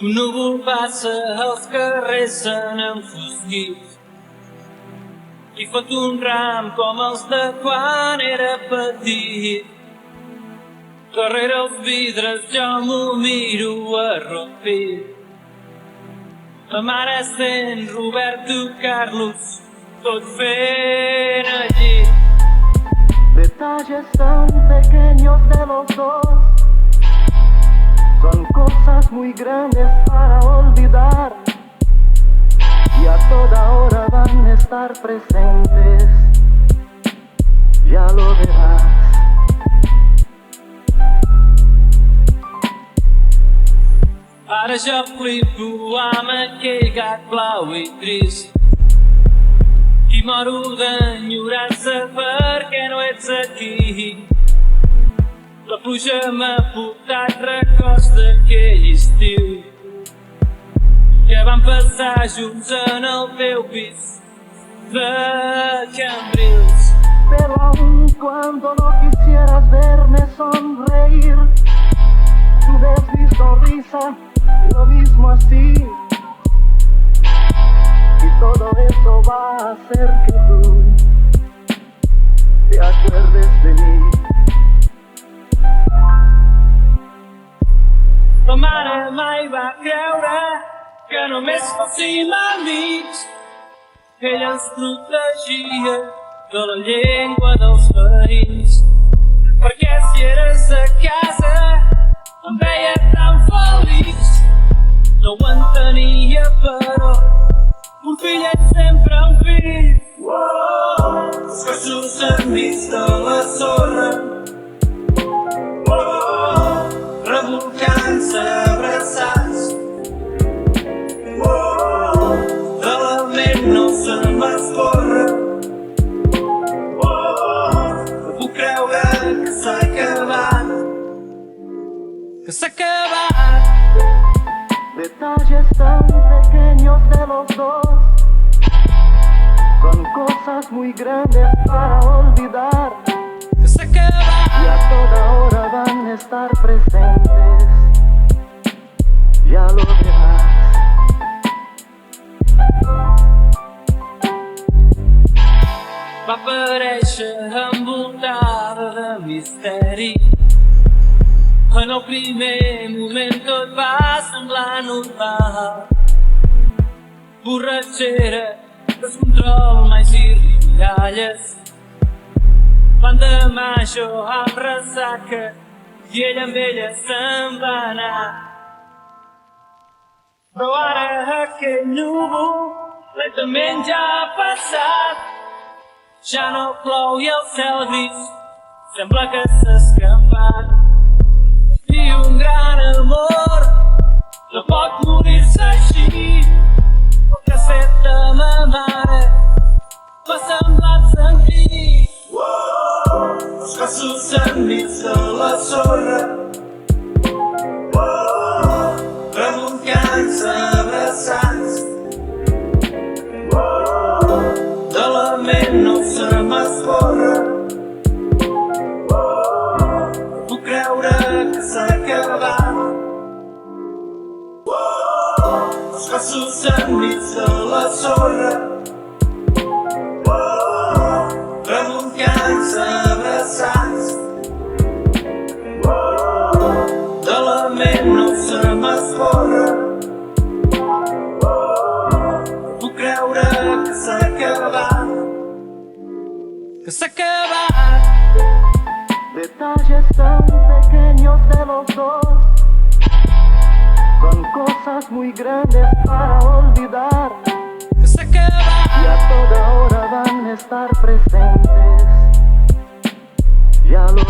O núvol passa els carrers s'han enfosquit i fot un ram com els de quan era petit. Darrere els vidres jo m'ho miro arrupit. La mare sent Roberto Carlos tot fent el llit. Detalles tan pequeños de los dos son cosas muy grandes para olvidar y a toda hora van a estar presentes, ya lo verás. Ara jo flipo amb aquell gat blau i trist i moro d'enyorança perquè no ets aquí. La pluja m'ha portat records d'aquell estiu que vam passar junts en el teu pis de Cambrils. Pero aun cuando no quisieras verme sonreír, tú ves mi sonrisa, lo mismo así, y todo eso va a hacer que tú te acuerdes de mí. La mare mai va creure que només fóssim amics. Ella ens protegia de la llengua dels veïns, perquè si eres a casa em veia tan feliç. No ho entenia, però un fill és sempre un fill. Els cossos enmig de la sorra, revolcant-se abraçats. De la ment no se m'escorre. No puc creure que s'ha acabat, que s'ha acabat. Detalles tan pequeños de los dos son cosas muy grandes para olvidar Que s'ha acabat. y a toda hora van a estar presentes, ya lo verás. Va aparèixer envoltada de misteri. En el primer moment tot va semblar normal. Borratxera, descontrol, mais i rialles. Van de major amb ressaca i ell amb ella se'n va anar. Però ara aquell núvol lentament ja ha passat. Ja no plou i el cel gris sembla que s'ha escapat. I un gran amor no pot morir-se així. El casset de ma mare m'ha semblat sentir. Els cossos enmig de la sorra, revolcant-se abraçats. De la ment no se m'escorre. No puc creure que s'ha acabat. Els cossos enmig de la sorra, revolcant-se abraçats. De la ment no se m'escorre. No puc creure que s'ha acabat, que s'ha acabat. Detalles tan pequeños de los dos son cosas muy grandes para olvidar Que s'ha acabat. y a toda hora van a estar presentes, ya lo